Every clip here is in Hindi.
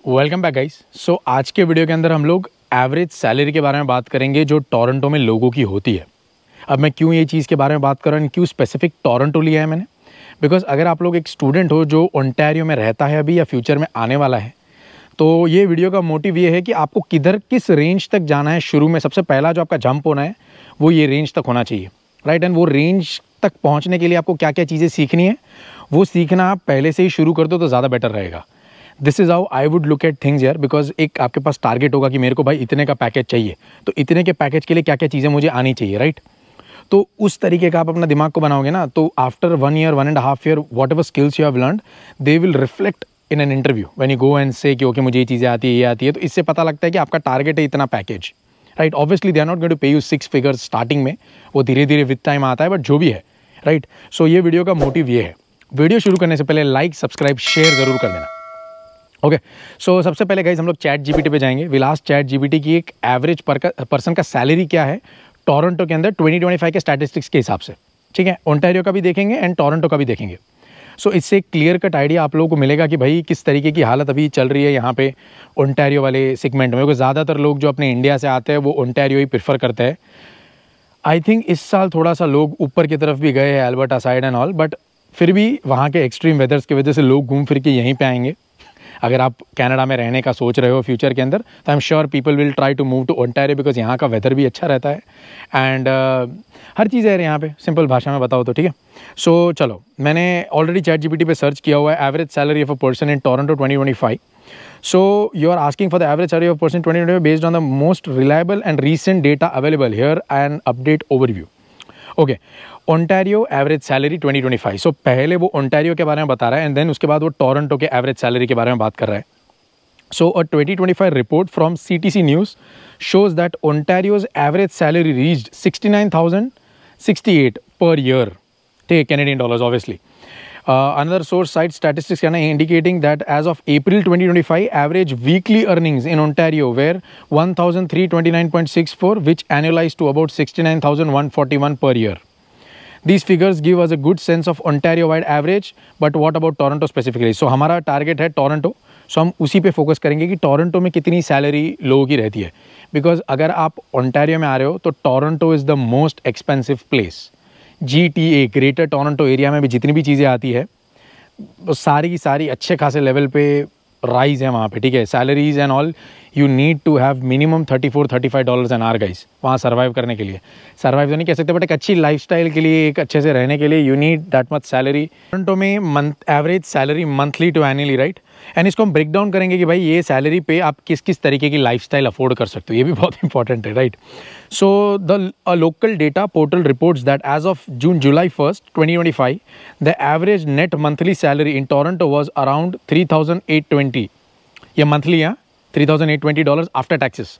Welcome back guys. सो आज के वीडियो के अंदर हम लोग एवरेज सैलरी के बारे में बात करेंगे जो टोरंटो में लोगों की होती है। अब मैं क्यों ये चीज़ के बारे में बात कर रहा हूँ, क्यों स्पेसिफिक टोरंटो लिया है मैंने, बिकॉज अगर आप लोग एक स्टूडेंट हो जो ओंटारियो में रहता है अभी या फ्यूचर में आने वाला है, तो ये वीडियो का मोटिव ये है कि आपको किस रेंज तक जाना है। शुरू में सबसे पहला जो आपका जंप होना है वो ये रेंज तक होना चाहिए, राइट। एंड वो रेंज तक पहुँचने के लिए आपको क्या क्या चीज़ें सीखनी है वो सीखना आप पहले से ही शुरू कर दो तो ज़्यादा बेटर रहेगा। This is how I would look at things यार, बिकॉज एक आपके पास टारगेट होगा कि मेरे को भाई इतने का पैकेज चाहिए, तो इतने के पैकेज के लिए क्या क्या चीज़ें मुझे आनी चाहिए, राइट। तो उस तरीके का आप अपना दिमाग को बनाओगे ना, तो after 1 year 1.5 year what ever skills you have learned they will reflect in an interview when you go and से कि ओके मुझे ये चीज़ें आती है, ये आती है। तो इससे पता लगता है कि आपका टारगेट है इतना package, right. Obviously they are not going to pay you 6 figures starting में, वो धीरे धीरे विद टाइम आता है, बट जो भी है, राइट। सो ये वीडियो का मोटिव ये है। वीडियो शुरू करने से पहले लाइक सब्सक्राइब शेयर जरूर कर देना। ओके, सो सबसे पहले गाइज हम लोग चैट जीपीटी पे जाएंगे। विलास चैट जीपीटी की एक एवरेज पर्सन का सैलरी क्या है टोरंटो के अंदर 2025 के स्टैटिस्टिक्स के हिसाब से, ठीक है। ओंटारियो का भी देखेंगे एंड टोरंटो का भी देखेंगे। सो इससे एक क्लियर कट आइडिया आप लोगों को मिलेगा कि भाई किस तरीके की हालत अभी चल रही है यहाँ पे ओंटारियो वाले सेगमेंट में, क्योंकि ज़्यादातर लोग जो अपने इंडिया से आते हैं वो ओंटारियो ही प्रेफर करते हैं। आई थिंक इस साल थोड़ा सा लोग ऊपर की तरफ भी गए हैं, Alberta side and all, but फिर भी वहाँ के एक्सट्रीम वेदर्स की वजह से लोग घूम फिर के यहीं पे आएंगे। अगर आप कनाडा में रहने का सोच रहे हो फ्यूचर के अंदर, तो I am sure people will try to move to Ontario, because यहाँ का वेदर भी अच्छा रहता है एंड हर चीज़ है यहाँ पे, सिंपल भाषा में बताओ तो, ठीक है। सो चलो, मैंने ऑलरेडी चैट जीपीटी पे सर्च किया हुआ है average salary of a person in Toronto 2025. So you are asking for the average salary of a person 2025 based on the most reliable and recent data available. Here an update overview. Okay, Ontario average salary 2025. सो पहले वो ओंटारियो के बारे में बता रहा है एंड देन उसके बाद वो टोरंटो के एवरेज सैलरी के बारे में बात कर रहा है. सो अ 2025 report from CTC news shows that Ontario's average salary reached 69,068 per year. Take Canadian dollars, obviously. Another source cites statistics indicating that as of April 2025, average weekly earnings in Ontario were 1,329.64, which annualized to about 69,141 per year. These figures give us a good sense of Ontario-wide average, but what about Toronto specifically? So हमारा टारगेट है टोरंटो, सो हम उसी पे फोकस करेंगे कि टोरंटो में कितनी सैलरी लोगों की रहती है। बिकॉज अगर आप ओंटारियो में आ रहे हो तो Toronto is the most expensive place. GTA greater Toronto area में भी जितनी भी चीज़ें आती है वो सारी की सारी अच्छे खासे लेवल पे राइज है वहाँ पे, ठीक है। Salaries and all you need to have minimum $34-35 an hour guys वहाँ सर्वाइव करने के लिए। सर्वाइव तो नहीं कह सकते, बट एक अच्छी लाइफस्टाइल के लिए, एक अच्छे से रहने के लिए you need that much salary. Toronto में average salary monthly to annually, right. And इसको हम ब्रेक डाउन करेंगे कि भाई ये सैलरी पे आप किस किस तरीके की लाइफस्टाइल अफोर्ड कर सकते हो, ये भी बहुत इंपॉर्टेंट है, right. So the local data portal reports that as of July 1st, 2025 the average net monthly salary in Toronto was around 3,820, ये मंथली है, $3,820 after taxes.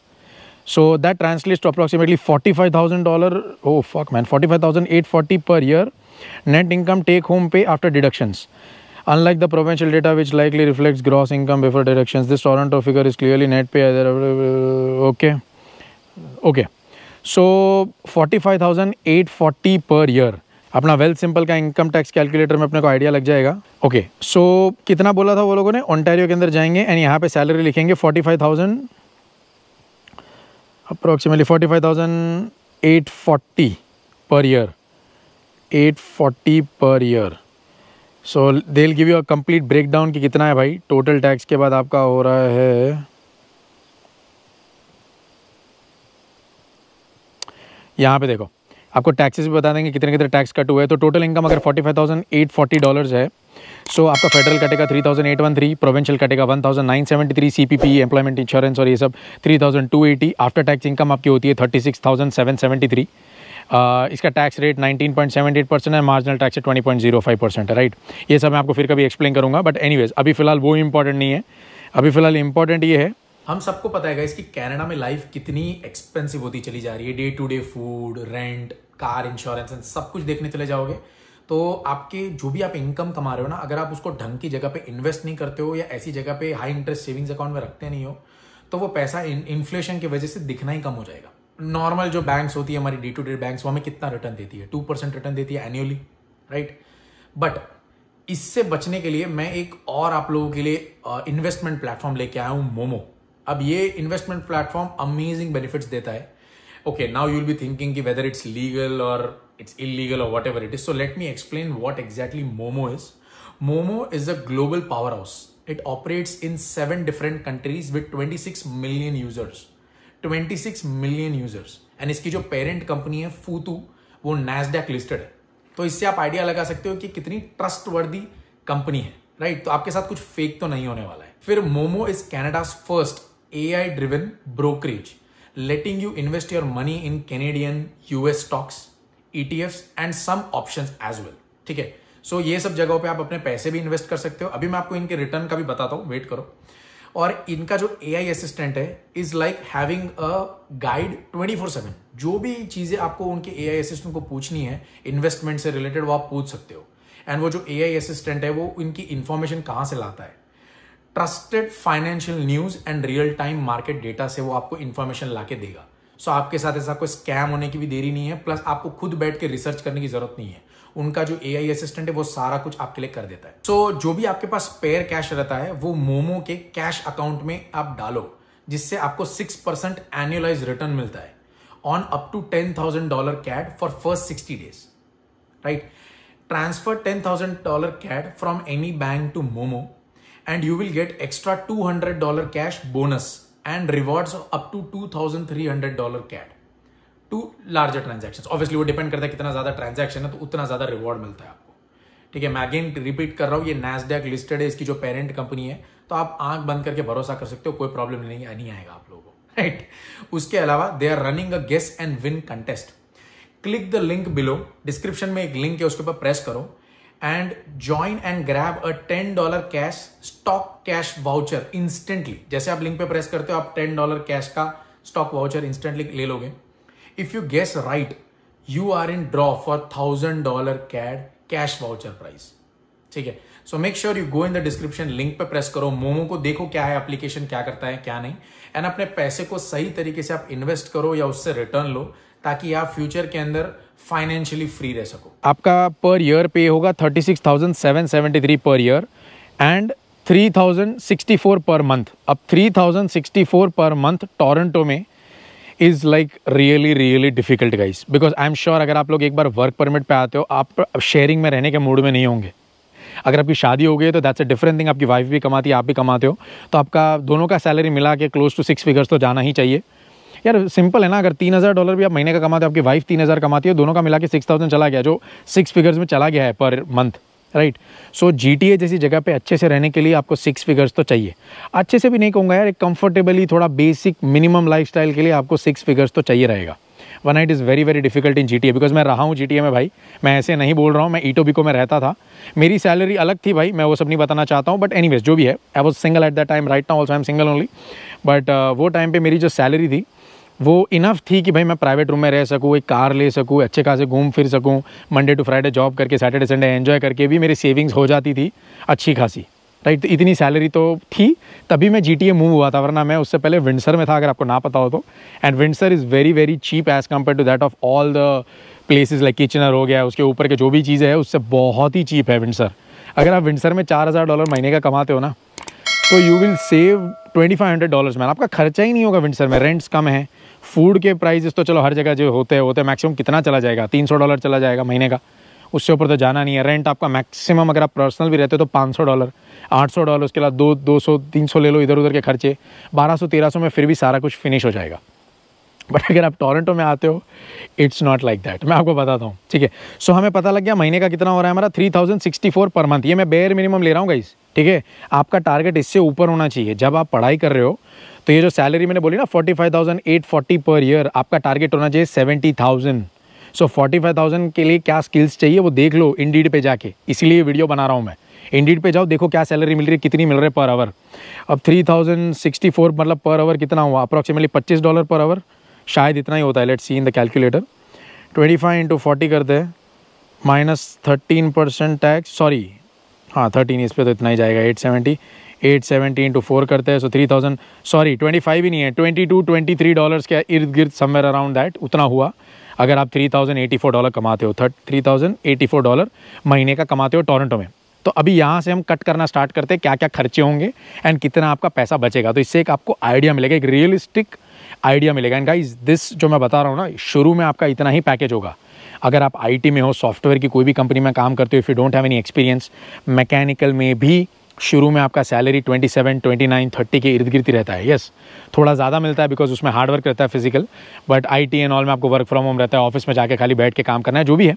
So that translates to approximately $45,000. Oh fuck man, 45,840 per year net income take home pay after deductions. Unlike the provincial data, which likely reflects gross income before deductions, this Toronto figure is clearly net pay. Okay. So 45,840 per year. अपना वेल्थ सिंपल का इनकम टैक्स कैलकुलेटर में अपने को आइडिया लग जाएगा। ओके, सो कितना बोला था वो लोगों ने, ओंटारियो के अंदर जाएंगे एंड यहाँ पे सैलरी लिखेंगे 45,000, अप्रोक्सीमेटली 45,840 पर year, 840 per year. So they will give you a complete break down कि कितना है भाई टोटल टैक्स के बाद आपका हो रहा है। यहाँ पे देखो आपको टैक्सेस भी बता देंगे कितने कितने टैक्स कट हुए हैं। तो टोटल इनकम अगर $45,840 है, सो आपका फेडरल कटेगा 3,813, प्रोविंशियल कटेगा 1,973, CPP एम्प्लॉयमेंट इंश्योरेंस और ये सब 3,280। आफ्टर टैक्स इनकम आपकी होती है 36,773। इसका टैक्स रेट 19.78% है, मार्जिनल टैक्स 20.05% है, राइट। ये सब मैं आपको फिर कभी एक्सप्लेन करूंगा, बट एनीवेज अभी फिलहाल वो इंपॉर्टेंट नहीं है। अभी फिलहाल इंपॉर्टेंट ये है, हम सबको पता है गाइस कि कनाडा में लाइफ कितनी एक्सपेंसिव होती चली जा रही है। Day to day food, rent, car insurance सब कुछ देखने चले जाओगे तो आपके जो भी आप इनकम कमा रहे हो ना, अगर आप उसको ढंग की जगह पे इन्वेस्ट नहीं करते हो या ऐसी जगह पे हाई इंटरेस्ट सेविंग्स अकाउंट में रखते नहीं हो, तो वो पैसा इन्फ्लेशन की वजह से दिखना ही कम हो जाएगा। नॉर्मल जो बैंक्स होती है हमारी डे टू डे बैंक्स, वो हमें कितना रिटर्न देती है, 2% रिटर्न देती है एनुअली, राइट। बट इससे बचने के लिए मैं एक और आप लोगों के लिए इन्वेस्टमेंट प्लेटफॉर्म लेके आया हूं, मोमो। अब ये इन्वेस्टमेंट प्लेटफॉर्म अमेजिंग बेनिफिट्स देता है। Okay, now you will be thinking कि वेदर इट्स लीगल और इट्स इलीगल और what ever it is, so let me explain what exactly momo is. Momo is a global power house. It operates in 7 different countries with 26 million users. 26 million users. And इसकी जो पेरेंट कंपनी है फूतू, वो नैस्डैक लिस्टेड है। तो इससे आप आइडिया लगा सकते हो कि कितनी ट्रस्टवर्दी कंपनी है, राइट? तो आपके साथ कुछ फेक तो नहीं होने वाला है। फिर Momo is Canada's first AI driven brokerage, letting you invest your money in Canadian US stocks, ETFs and some options as well. ठीक है, सो ये सब जगहों पे आप अपने पैसे भी इन्वेस्ट कर सकते हो। अभी मैं आपको इनके रिटर्न का भी बताता हूँ, वेट करो। और इनका जो AI असिस्टेंट है is like having a guide 24/7। जो भी चीजें आपको उनके AI असिस्टेंट को पूछनी है इन्वेस्टमेंट से रिलेटेड, वो आप पूछ सकते हो। एंड वो जो AI असिस्टेंट है वो इनकी इंफॉर्मेशन कहाँ से लाता है? Trusted financial news and real time market data से वो आपको इंफॉर्मेशन लाके देगा। सो आपके साथ ऐसा कोई स्कैम होने की भी देरी नहीं है, प्लस आपको खुद बैठ के रिसर्च करने की जरूरत नहीं है। उनका जो AI असिस्टेंट है वो सारा कुछ आपके लिए कर देता है। सो जो भी आपके पास स्पेयर कैश रहता है वो मोमो के कैश अकाउंट में आप डालो, जिससे आपको 6% एनुअलाइज रिटर्न मिलता है on up to $10,000 CAD for first 60 days, right? Transfer $10,000 CAD from any bank to Momo and you will get extra $200 cash bonus and rewards up to $2,300 CAD to larger transactions. Obviously वो डिपेंड करता है कितना ज्यादा ट्रांजैक्शन है तो उतना ज्यादा रिवॉर्ड मिलता है आपको। ठीक है, मैं अगेन रिपीट कर रहा हूँ, ये नैस्डैक लिस्टेड है, इसकी जो पेरेंट कंपनी है, तो आप आंख बंद करके भरोसा कर सकते हो, कोई प्रॉब्लम नहीं आएगा आप लोगों को, राइट? उसके अलावा they are running a guess and win contest. Click the link below, description में एक लिंक है, उसके ऊपर प्रेस करो and join and grab a $10 cash stock cash voucher instantly। जैसे आप लिंक पे प्रेस करते हो आप $10 कैश का स्टॉक वाउचर इंस्टेंटली ले लोगे। If you guess right you are in draw for $1,000 CAD cash voucher prize. ठीक है, so make sure you go in the description, link पे प्रेस करो, मोमो को देखो क्या है एप्लीकेशन, क्या करता है क्या नहीं, एंड अपने पैसे को सही तरीके से आप इन्वेस्ट करो या उससे रिटर्न लो, ताकि आप फ्यूचर के अंदर फाइनेंशियली फ्री रह सको। आपका पर ईयर पे होगा 36,773 per year and 3,064 per month. अब 3,064 पर मंथ टोरंटो में is like really difficult guys, because I am sure अगर आप लोग एक बार वर्क परमिट पे आते हो, आप शेयरिंग में रहने के मूड में नहीं होंगे। अगर आपकी शादी हो गई है तो दैट्स अ डिफरेंट थिंग, आपकी वाइफ भी कमाती है, आप भी कमाते हो, तो आपका दोनों का सैलरी मिला के क्लोज टू 6 फिगर्स तो जाना ही चाहिए। यार सिंपल है ना, अगर $3,000 भी आप महीने का कमाते हो, आपकी वाइफ 3,000 कमाती है, दोनों का मिला के 6,000 चला गया, जो 6 फिगर्स में चला गया है पर मंथ, राइट? सो GTA जैसी जगह पे अच्छे से रहने के लिए आपको 6 फिगर्स तो चाहिए। अच्छे से भी नहीं कहूँगा यार, एक कंफर्टेबली थोड़ा बेसिक मिनिमम लाइफस्टाइल के लिए आपको 6 फिगर्स तो चाहिए रहेगा, वरना it is very difficult in GTA। Because मैं रहा हूँ GTA में भाई, मैं ऐसे नहीं बोल रहा हूँ, मैं ईटोबिको में रहता था, मेरी सैलरी अलग थी भाई, मैं वो सब नहीं बताना चाहता हूँ, बट एनीवेज जो भी है, I was single at that time, right now also I am single only, but वो टाइम पे मेरी जो सैलरी थी वो इनफ थी कि भाई मैं प्राइवेट रूम में रह सकूँ, एक कार ले सकूँ, अच्छे खासे घूम फिर सकूँ, मंडे टू फ्राइडे जॉब करके सैटरडे संडे एंजॉय करके भी मेरी सेविंग्स हो जाती थी अच्छी खासी, राइट? तो इतनी सैलरी तो थी, तभी मैं GTA मूव हुआ था, वरना मैं उससे पहले विंडसर में था, अगर आपको ना पता हो तो। And Windsor is very cheap as compared to that of all the places like Kitchener हो गया, उसके ऊपर के जो भी चीज़ें है उससे बहुत ही चीप है विंडसर। अगर आप विंडसर में $4,000 महीने का कमाते हो ना, तो यू विल सेव $2,500 मैन, आपका खर्चा ही नहीं होगा विंडसर में, रेंट्स कम है, फूड के प्राइसेस तो चलो हर जगह जो होते हैं मैक्सिमम कितना चला जाएगा, $300 चला जाएगा महीने का, उससे ऊपर तो जाना नहीं है। रेंट आपका मैक्सिमम अगर आप पर्सनल भी रहते हो तो $500, $800, उसके बाद 200 300 ले लो इधर उधर के खर्चे, 1200-1300 में फिर भी सारा कुछ फिनिश हो जाएगा। बट अगर आप टोरंटो में आते हो इट्स नॉट लाइक दैट, मैं आपको बताता हूँ, ठीक है? सो हमें पता लग गया महीने का कितना हो रहा है हमारा, 3,064 पर मंथ। ये मैं बेयर मिनिमम ले रहा हूँ गाइस, ठीक है? आपका टारगेट इससे ऊपर होना चाहिए। जब आप पढ़ाई कर रहे हो तो ये जो सैलरी मैंने बोली ना 45,840 पर ईयर, आपका टारगेट होना चाहिए 70,000। सो 45,000 के लिए क्या स्किल्स चाहिए वो देख लो इंडीड पे जाके, इसीलिए ये वीडियो बना रहा हूँ मैं। इंडीड पे जाओ, देखो क्या सैलरी मिल रही है, कितनी मिल रही है पर आवर। अब 3,064 मतलब पर आवर कितना हुआ, अप्रॉक्सीमेटली $25 पर आवर, शायद इतना ही होता है। Let's see in the calculator, 25 × 40 करते हैं, माइनस 13% टैक्स, सॉरी हाँ 13, इस पर तो इतना ही जाएगा, 870 × 4 करते हैं, सो 3,000, सॉरी 25 ही नहीं है, $22-23 के इर्द गिर्द, समवेयर अराउंड दैट उतना हुआ। अगर आप $3,084 कमाते हो, $3,084 महीने का कमाते हो टोरंटो में, तो अभी यहाँ से हम कट करना स्टार्ट करते हैं क्या क्या खर्चे होंगे एंड कितना आपका पैसा बचेगा। तो इससे एक आपको आइडिया मिलेगा, एक रियलिस्टिक आइडिया मिलेगा। एंड गाइस दिस जो मैं बता रहा हूँ ना, शुरू में आपका इतना ही पैकेज होगा। अगर आप आईटी में हो, सॉफ्टवेयर की कोई भी कंपनी में काम करते हो, if you don't have any experience, mechanical में भी शुरू में आपका सैलरी 27, 29, 30 के इर्द गिर्द ही रहता है। यस, थोड़ा ज़्यादा मिलता है बिकॉज उसमें हार्ड वर्क रहता है physical, but IT and all में आपको वर्क फ्रॉम होम रहता है, ऑफिस में जाके खाली बैठ के काम करना है। जो भी है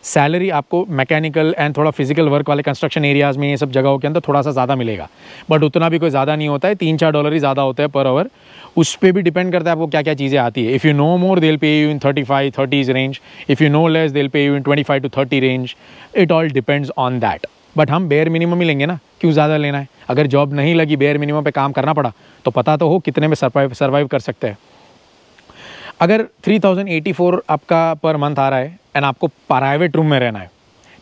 सैलरी आपको मैकेनिकल एंड थोड़ा फिजिकल वर्क वाले कंस्ट्रक्शन एरियाज़ में, ये सब जगहों के अंदर थोड़ा सा ज़्यादा मिलेगा, बट उतना भी कोई ज़्यादा नहीं होता है, $3-4 ही ज़्यादा होता है पर आवर। उस पर भी डिपेंड करता है आपको क्या क्या चीज़ें आती है। If you know more they will pay you in 35-30s range, if you know less they will pay you in 25 to 30 range. It all depends on that, but हम बेयर मिनिमम ही लेंगे ना, क्यों ज़्यादा लेना है। अगर जॉब नहीं लगी, बेयर मिनिमम पे काम करना पड़ा, तो पता तो हो कितने में सर्वाइव कर सकते हैं। अगर 3084 आपका पर मंथ आ रहा है एंड आपको प्राइवेट रूम में रहना है,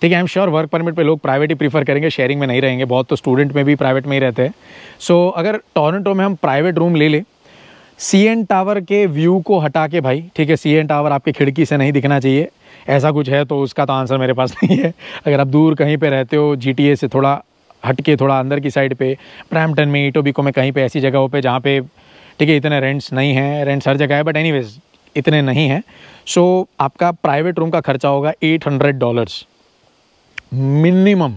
ठीक है, आई एम श्योर वर्क परमिट पे लोग प्राइवेट ही प्रीफर करेंगे, शेयरिंग में नहीं रहेंगे, बहुत तो स्टूडेंट में भी प्राइवेट में ही रहते हैं। सो अगर टोरंटो में हम प्राइवेट रूम ले सीएन टावर के व्यू को हटा के भाई, ठीक है, सीएन टावर आपकी खिड़की से नहीं दिखना चाहिए, ऐसा कुछ है तो उसका तो आंसर मेरे पास नहीं है। अगर आप दूर कहीं पे रहते हो, जीटीए से थोड़ा हट के, थोड़ा अंदर की साइड पे, ब्रैम्पटन में, इटोबिको में, कहीं पे ऐसी जगहों पे जहाँ पे, ठीक है, इतने रेंट्स नहीं हैं, रेंट्स हर जगह है बट एनीवेज इतने नहीं हैं, सो आपका प्राइवेट रूम का खर्चा होगा $800 मिनिमम।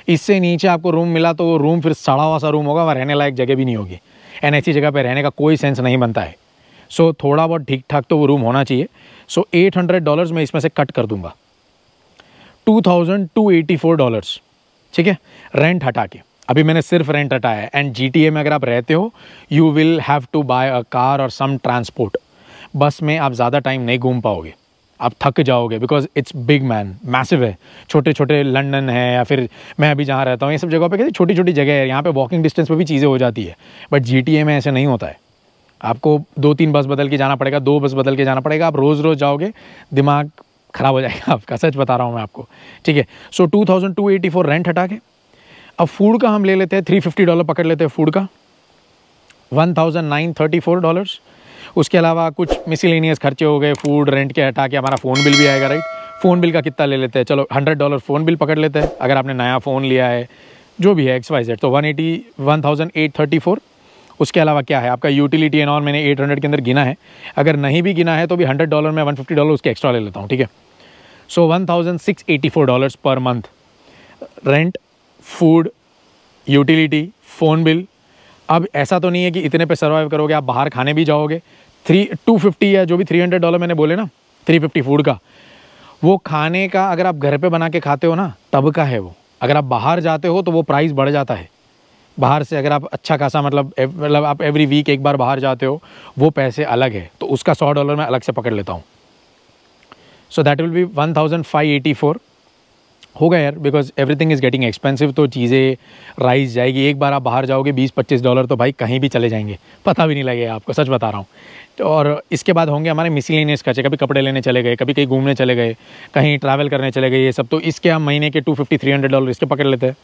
इससे नीचे आपको रूम मिला तो वो रूम फिर सड़ा हुआ सा रूम होगा, वहाँ रहने लायक जगह भी नहीं होगी, एंड ऐसी जगह पे रहने का कोई सेंस नहीं बनता है। सो थोड़ा बहुत ठीक ठाक तो वो रूम होना चाहिए। सो $800 मैं इसमें से कट कर दूंगा, $2284, ठीक है, रेंट हटा के। अभी मैंने सिर्फ रेंट हटाया है। एंड जीटीए में अगर आप रहते हो, you will have to buy a car और सम ट्रांसपोर्ट। बस में आप ज़्यादा टाइम नहीं घूम पाओगे, आप थक जाओगे, because it's big man, massive है। छोटे छोटे लंदन है, या फिर मैं अभी जहाँ रहता हूँ, ये सब जगहों पे कैसे छोटी छोटी जगह है, यहाँ पे वॉकिंग डिस्टेंस पे भी चीज़ें हो जाती है, बट जीटीए में ऐसे नहीं होता है। आपको 2-3 बस बदल के जाना पड़ेगा, 2 बस बदल के जाना पड़ेगा। आप रोज़ रोज़ जाओगे, दिमाग ख़राब हो जाएगा आपका, सच बता रहा हूँ मैं आपको, ठीक है। सो 2284 रेंट हटा के, अब फूड का हम ले लेते हैं, $350 पकड़ लेते हैं फूड का, $1934। उसके अलावा कुछ मिसलेनियस खर्चे हो गए, फूड रेंट के हटा के, हमारा फ़ोन बिल भी आएगा, राइट। फ़ोन बिल का कितना ले लेते हैं, चलो $100 फ़ोन बिल पकड़ लेते हैं। अगर आपने नया फ़ोन लिया है, जो भी है XYZ, तो 1834। उसके अलावा क्या है आपका यूटिलिटी एंड ऑल, मैंने 800 के अंदर गिना है। अगर नहीं भी गिना है तो भी $100 में $150 उसके एक्स्ट्रा ले लेता हूँ, ठीक है। सो $1684 per month, rent, food, utility, phone bill. अब ऐसा तो नहीं है कि इतने पे सर्वाइव करोगे, आप बाहर खाने भी जाओगे। 250 या जो भी $300 मैंने बोले ना, 350 फूड का, वो खाने का अगर आप घर पे बना के खाते हो ना, तब का है वो। अगर आप बाहर जाते हो तो वो प्राइस बढ़ जाता है। बाहर से अगर आप अच्छा खासा मतलब आप एवरी वीक एक बार बाहर जाते हो, वो पैसे अलग है, तो उसका $100 मैं अलग से पकड़ लेता हूँ। सो दैट विल बी 1584 होगा यार, because everything is getting expensive, तो चीज़ें राइज जाएगी। एक बार आप बाहर जाओगे $20-25 तो भाई कहीं भी चले जाएंगे, पता भी नहीं लगेगा आपको, सच बता रहा हूँ। और इसके बाद होंगे हमारे मिसलेनियस खर्चे, कभी कपड़े लेने चले गए, कभी कहीं घूमने चले गए, कहीं ट्रैवल करने चले गए, ये सब, तो इसके हम महीने के $250-300 इसके पकड़ लेते हैं।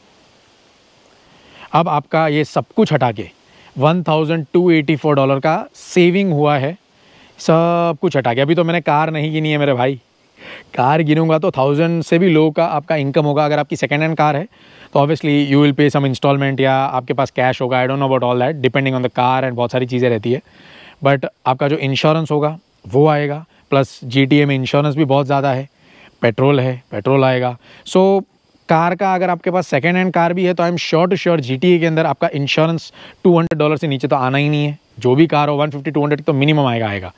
अब आपका ये सब कुछ हटा के $1284 का सेविंग हुआ है, सब कुछ हटा के। अभी तो मैंने कार नहीं गिनी है मेरे भाई, कार गिनूंगा तो 1000 से भी लो का आपका इनकम होगा। अगर आपकी सेकेंड हैंड कार है तो obviously you will pay some instalment, या आपके पास कैश होगा, I don't know about all that, depending on the car and बहुत सारी चीज़ें रहती है। बट आपका जो इंश्योरेंस होगा वो आएगा, प्लस जीटीए में इंश्योरेंस भी बहुत ज़्यादा है, पेट्रोल है, पेट्रोल आएगा। सो कार का अगर आपके पास सेकेंड हैंड कार भी है तो I am sure to sure GTA के अंदर आपका इंश्योरेंस $200 से नीचे तो आना ही नहीं है। जो भी कार हो 150-200 तो मिनिमम आएगा।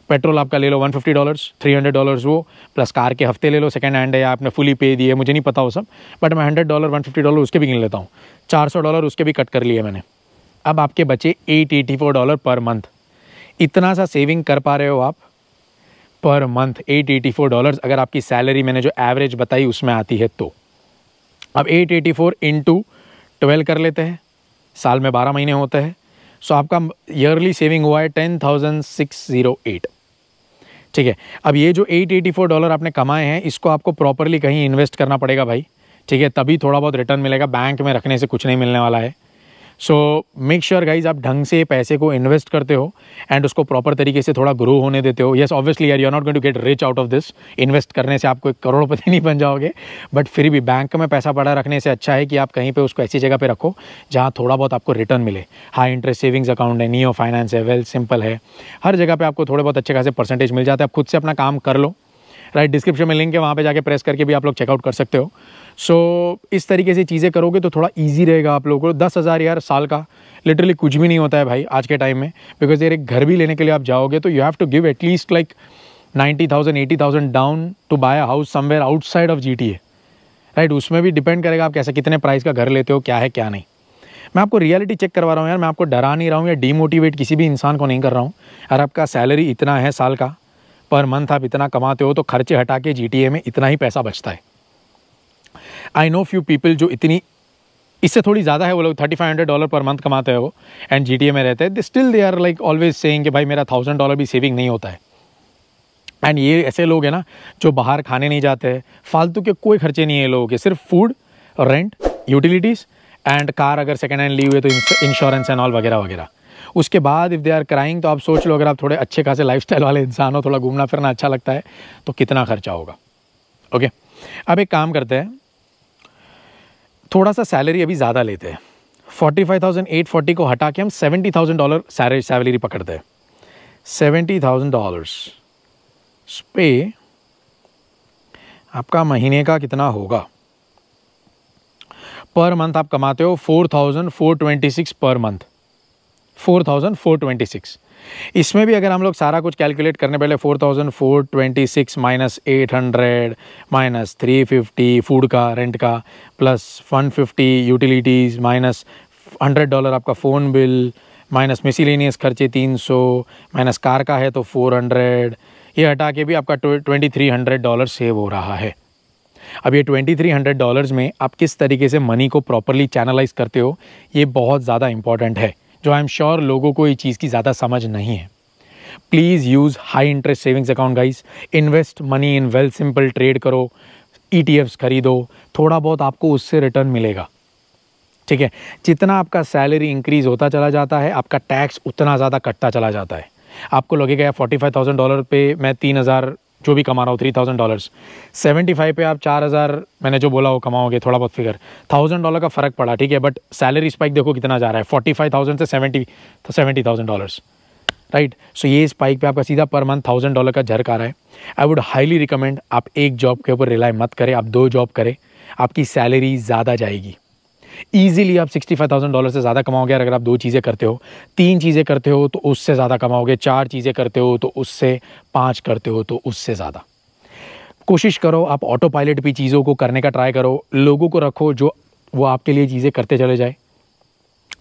पेट्रोल आपका ले लो $150, $300 वो, प्लस कार के हफ्ते ले लो, सेकेंड हैंड है या आपने फुली पे दिए, मुझे नहीं पता वो सब, बट मैं $100 $150 उसके भी गिन लेता हूँ, $400 उसके भी कट कर लिए मैंने। अब आपके बचे $884 पर मंथ। इतना सा सेविंग कर पा रहे हो आप पर मंथ, $884 अगर आपकी सैलरी मैंने जो एवरेज बताई उसमें आती है तो। अब 884 इंटू 12 कर लेते हैं, साल में 12 महीने होते हैं। सो आपका ईयरली सेविंग हुआ है 10,608, ठीक है। अब ये जो $884 आपने कमाए हैं, इसको आपको प्रॉपरली कहीं इन्वेस्ट करना पड़ेगा भाई, ठीक है, तभी थोड़ा बहुत रिटर्न मिलेगा। बैंक में रखने से कुछ नहीं मिलने वाला है। सो मेक श्योर गाइज आप ढंग से पैसे को इन्वेस्ट करते हो एंड उसको प्रॉपर तरीके से थोड़ा ग्रो होने देते हो। येस ऑब्वियसली यार, you are not going to get rich out of this. Invest करने से आपको एक करोड़पति नहीं बन जाओगे, बट फिर भी बैंक में पैसा पड़ा रखने से अच्छा है कि आप कहीं पे उसको ऐसी जगह पे रखो जहाँ थोड़ा बहुत आपको रिटर्न मिले। हाई इंटरेस्ट सेविंग्स अकाउंट है, नियो फाइनेंस है, वेल्थ सिंपल है, हर जगह पे आपको थोड़े बहुत अच्छे खासे परसेंटेज मिल जाते हैं। आप खुद से अपना काम कर लो, राइट। डिस्क्रिप्शन में लिंक है, वहाँ पे जाके प्रेस करके भी आप लोग चेकआउट कर सकते हो। सो इस तरीके से चीज़ें करोगे तो थोड़ा ईजी रहेगा आप लोगों को। 10,000 यार साल का लिटरली कुछ भी नहीं होता है भाई आज के टाइम में, बिकॉज यार एक घर भी लेने के लिए आप जाओगे तो you have to give at least like 90,000 80,000 down to buy a house somewhere outside of GTA, right. उसमें भी डिपेंड करेगा आप कैसे कितने प्राइस का घर लेते हो, क्या है क्या नहीं। मैं आपको रियलिटी चेक करवा रहा हूँ यार, मैं आपको डरा नहीं रहा हूँ या डीमोटिवेट किसी भी इंसान को नहीं कर रहा हूँ। अगर आपका सैलरी इतना है साल का, पर मंथ आप इतना कमाते हो, तो खर्चे हटा के GTA में इतना ही पैसा बचता है। आई नो फ्यू पीपल जो इतनी, इससे थोड़ी ज़्यादा है, वो लोग $3,500 पर मंथ कमाते हैं वो, एंड GTA में रहते हैं। Still they are like always saying कि भाई मेरा $1,000 भी सेविंग नहीं होता है। एंड ये ऐसे लोग हैं ना जो बाहर खाने नहीं जाते हैं, फालतू के कोई खर्चे नहीं है लोगों के, सिर्फ food, rent, utilities and car अगर सेकेंड हैंड ली हुई है तो इंश्योरेंस एंड ऑल वगैरह वगैरह। उसके बाद इफ़ दे आर क्राइंग, तो आप सोच लो अगर आप थोड़े अच्छे खासे लाइफस्टाइल वाले इंसान हो, थोड़ा घूमना फिरना अच्छा लगता है, तो कितना खर्चा होगा। ओके, अब एक काम करते हैं, थोड़ा सा सैलरी अभी ज़्यादा लेते हैं। 45,840 को हटा के हम $70,000 सैलरी पकड़ते हैं। $70,000 पे आपका महीने का कितना होगा? पर मंथ आप कमाते हो 4,426 पर मंथ, 4,426। इसमें भी अगर हम लोग सारा कुछ कैलकुलेट करने पहले 4,426 माइनस 800 माइनस 350 फूड का, रेंट का, प्लस 150 यूटिलिटीज़, माइनस $100 आपका फ़ोन बिल, माइनस मिसलेनियस खर्चे 300, माइनस कार का है तो 400, ये हटा के भी आपका $2,300 सेव हो रहा है। अब ये $2,300 में आप किस तरीके से मनी को प्रॉपरली चैनलाइज करते हो, ये बहुत ज़्यादा इंपॉर्टेंट है, जो आई एम श्योर लोगों को ये चीज़ की ज़्यादा समझ नहीं है। Please use high interest savings account guys, invest money in wealth simple, trade करो, ETFs खरीदो, थोड़ा बहुत आपको उससे रिटर्न मिलेगा, ठीक है। जितना आपका सैलरी इंक्रीज़ होता चला जाता है, आपका टैक्स उतना ज़्यादा कटता चला जाता है। आपको लगेगा यार $45,000 पे मैं 3,000 जो भी कमा रहा हूँ, $3,000, 75 पे आप 4,000 मैंने जो बोला वो कमाओगे, थोड़ा बहुत फिगर $1,000 का फ़र्क पड़ा, ठीक है। बट सैलरी स्पाइक देखो कितना जा रहा है, 45,000 से 70,000, राइट। सो ये स्पाइक पे आपका सीधा पर मंथ $1,000 का झर्क आ रहा है। आई वुड हाईली रिकमेंड आप एक जॉब के ऊपर रिलाई मत करें, आप 2 जॉब करें, आपकी सैलरी ज़्यादा जाएगी। ईजिली आप $65,000 से ज़्यादा कमाओगे अगर आप 2 चीज़ें करते हो, 3 चीज़ें करते हो तो उससे ज़्यादा कमाओगे, 4 चीज़ें करते हो तो उससे, 5 करते हो तो उससे ज़्यादा। कोशिश करो आप ऑटो पायलट भी चीज़ों को करने का ट्राई करो, लोगों को रखो जो वो आपके लिए चीज़ें करते चले जाए।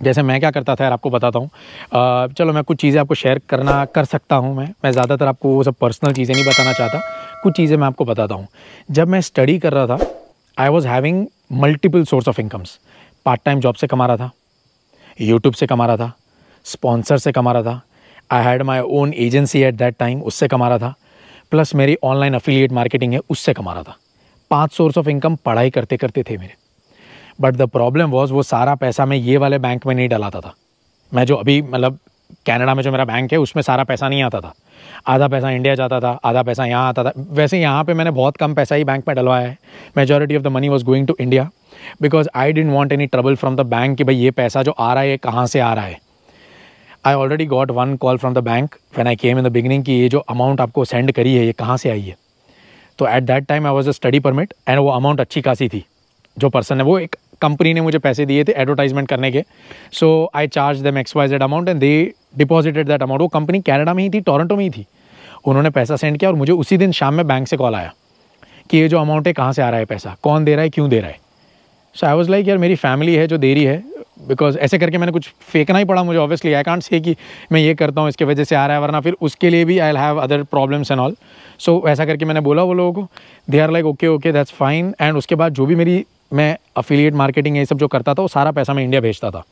जैसे मैं क्या करता था यार, आपको बताता हूँ। चलो मैं कुछ चीज़ें आपको शेयर कर सकता हूँ। मैं ज़्यादातर आपको वो सब पर्सनल चीज़ें नहीं बताना चाहता, कुछ चीज़ें मैं आपको बताता हूँ। जब मैं स्टडी कर रहा था, I was having multiple source of incomes. Part time job से कमा रहा था, यूट्यूब से कमा रहा था, स्पॉन्सर से कमा रहा था, I had my own agency at that time, उससे कमा रहा था, प्लस मेरी ऑनलाइन अफिलिएट मार्केटिंग है, उससे कमा रहा था। 5 सोर्स ऑफ इनकम पढ़ाई करते करते थे मेरे। बट द प्रॉब्लम वॉज वो सारा पैसा मैं ये वाले बैंक में नहीं डलाता था। मैं जो अभी मतलब कनाडा में जो मेरा बैंक है उसमें सारा पैसा नहीं आता था, आधा पैसा इंडिया जाता था, आधा पैसा यहाँ आता था। वैसे यहाँ पे मैंने बहुत कम पैसा ही बैंक में डलवाया है। Majority of the money was going to India because I didn't want any trouble from the bank कि भाई ये पैसा जो आ रहा है कहाँ से आ रहा है। I already got 1 call from the bank when I came in the beginning कि ये जो अमाउंट आपको सेंड करी है ये कहाँ से आई है। तो at that time I was a study permit and वो अमाउंट अच्छी खासी थी। जो पर्सन है वो एक कंपनी ने मुझे पैसे दिए थे एडवर्टाइजमेंट करने के। So I charge them XYZ amount and they deposited that amount. वो कंपनी कनाडा में ही थी, टोरंटो में ही थी। उन्होंने पैसा सेंड किया और मुझे उसी दिन शाम में बैंक से कॉल आया कि ये जो अमाउंट है कहाँ से आ रहा है पैसा, कौन दे रहा है, क्यों दे रहा है। सो आई वॉज लाइक यार मेरी फैमिली है जो दे रही है, बिकॉज ऐसे करके मैंने कुछ फेंकना ही पड़ा मुझे। ऑब्वियसली आई कांट से कि मैं ये करता हूँ इसके वजह से आ रहा है, वरना फिर उसके लिए भी I will have other problems and all. So ऐसा करके मैंने बोला वो लोगों को, they are like okay that's fine. And उसके बाद जो भी मैं अफिलिएट मार्केटिंग ये सब जो करता था वो सारा पैसा मैं इंडिया भेजता था।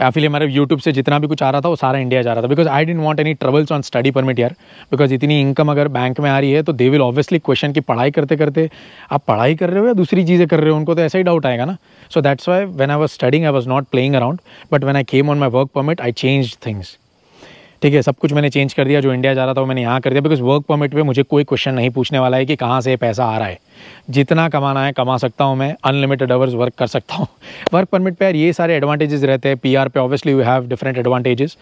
या फिर हमारे यूट्यूब से जितना भी कुछ आ रहा था वो सारा इंडिया जा रहा था, because I didn't want any troubles on study permit यार। बिकॉज इतनी इनकम अगर बैंक में आ रही है तो दे विल ऑब्वियसली क्वेश्चन की पढ़ाई करते करते आप पढ़ाई कर रहे हो या दूसरी चीज़ें कर रहे हो, उनको तो ऐसा ही डाउट आएगा ना। So that's why when I was studying I was not playing around, but when I came on my work permit I change things. ठीक है, सब कुछ मैंने चेंज कर दिया, जो इंडिया जा रहा था वो मैंने यहाँ कर दिया, बिकॉज वर्क परमिट पे मुझे कोई क्वेश्चन नहीं पूछने वाला है कि कहाँ से पैसा आ रहा है। जितना कमाना है कमा सकता हूँ मैं, अनलिमिटेड आवर्स वर्क कर सकता हूँ। वर्क परमिट पे यार ये सारे एडवांटेजेस रहते हैं। पीआर पे obviously you have different advantages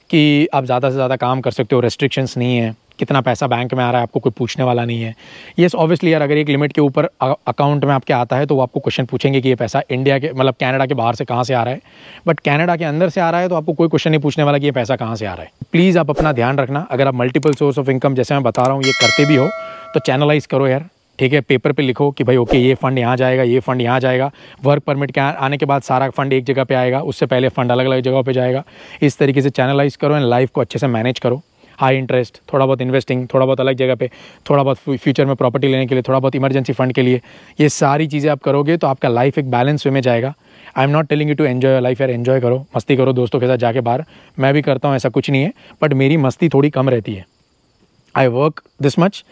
कि आप ज़्यादा से ज़्यादा काम कर सकते हो, रेस्ट्रिक्शंस नहीं है, कितना पैसा बैंक में आ रहा है आपको कोई पूछने वाला नहीं है। येस ऑब्वियसली यार, अगर एक लिमिट के ऊपर अकाउंट में आपके आता है तो वो आपको क्वेश्चन पूछेंगे कि ये पैसा इंडिया के मतलब कनाडा के बाहर से कहाँ से आ रहा है, बट कनाडा के अंदर से आ रहा है तो आपको कोई क्वेश्चन नहीं पूछने वाला कि ये पैसा कहाँ से आ रहा है। प्लीज़ आप अपना ध्यान रखना, अगर आप मल्टीपल सोर्स ऑफ इनकम जैसे मैं बता रहा हूँ ये करते भी हो तो चैनलाइज करो यार। ठीक है, पेपर पे लिखो कि भाई ओके ये फंड यहाँ जाएगा, ये फंड यहाँ जाएगा, वर्क परमिट के आने के बाद सारा फंड एक जगह पे आएगा, उससे पहले फंड अलग अलग जगह पे जाएगा। इस तरीके से चैनलाइज करो एंड लाइफ को अच्छे से मैनेज करो। हाई इंटरेस्ट, थोड़ा बहुत इन्वेस्टिंग, थोड़ा बहुत अलग जगह पे, थोड़ा बहुत फ्यूचर में प्रॉपर्टी लेने के लिए, थोड़ा बहुत इमरजेंसी फंड के लिए, ये सारी चीज़ें आप करोगे तो आपका लाइफ एक बैलेंस वे में जाएगा। I am not telling you to enjoy your life यार, एन्जॉय करो, मस्ती करो दोस्तों के साथ जाके बाहर, मैं भी करता हूँ, ऐसा कुछ नहीं है, बट मेरी मस्ती थोड़ी कम रहती है। आई वर्क दिस मच,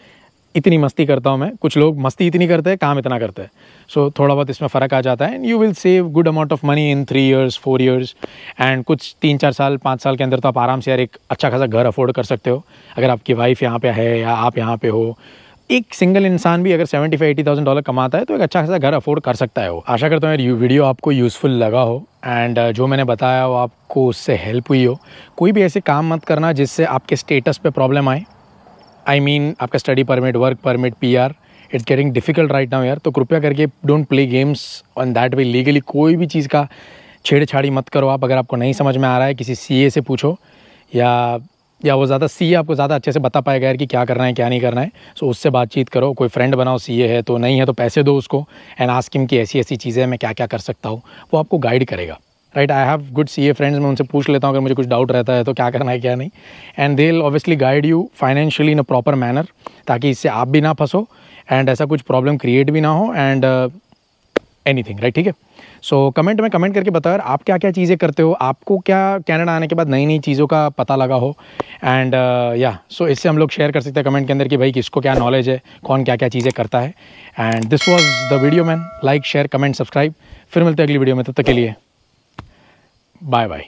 इतनी मस्ती करता हूँ मैं, कुछ लोग मस्ती इतनी करते हैं, काम इतना करते हैं। सो थोड़ा बहुत इसमें फ़र्क आ जाता है and you will save good amount of money in 3 years 4 years and कुछ 3-4 साल 5 साल के अंदर तो आप आराम से यार एक अच्छा खासा घर अफोर्ड कर सकते हो। अगर आपकी वाइफ यहाँ पे है या आप यहाँ पे हो, एक सिंगल इंसान भी अगर $75,000-80,000 कमाता है तो एक अच्छा खासा घर अफोर्ड कर सकता है वो। आशा करता हूँ यार वीडियो आपको यूज़फुल लगा हो एंड जो मैंने बताया वो आपको उससे हेल्प हुई हो। कोई भी ऐसे काम मत करना जिससे आपके स्टेटस पे प्रॉब्लम आए। आई मीन आपका study permit, work permit, PR, it's getting difficult right now यार। तो कृपया करके don't play games on that way legally. कोई भी चीज़ का छेड़छाड़ी मत करो आप। अगर आपको नहीं समझ में आ रहा है किसी सीए से पूछो, या वो ज़्यादा सीए आपको ज़्यादा अच्छे से बता पाएगा यार कि क्या करना है क्या नहीं करना है। सो उससे बातचीत करो, कोई फ्रेंड बनाओ सीए है, तो नहीं है तो पैसे दो उसको एंड आस्क हिम कि ऐसी ऐसी चीज़ें मैं क्या क्या कर सकता हूँ, वो आपको गाइड करेगा। Right, I have good CA friends, मैं उनसे पूछ लेता हूँ अगर मुझे कुछ डाउट रहता है तो क्या करना है क्या नहीं, and they will obviously guide you financially in a proper manner, ताकि इससे आप भी ना फंसो एंड ऐसा कुछ प्रॉब्लम क्रिएट भी ना हो एंड एनीथिंग। राइट, ठीक है। सो कमेंट में कमेंट करके बताओ यार आप क्या क्या चीज़ें करते हो, आपको क्या कनाडा आने के बाद नई नई चीज़ों का पता लगा हो एंड या सो इससे हम लोग शेयर कर सकते हैं कमेंट के अंदर कि भाई किसको क्या नॉलेज है, कौन क्या क्या चीज़ें करता है। And this was the video man. Like share comment subscribe, फिर मिलते हैं अगली वीडियो में, तब तक के लिए बाय बाय।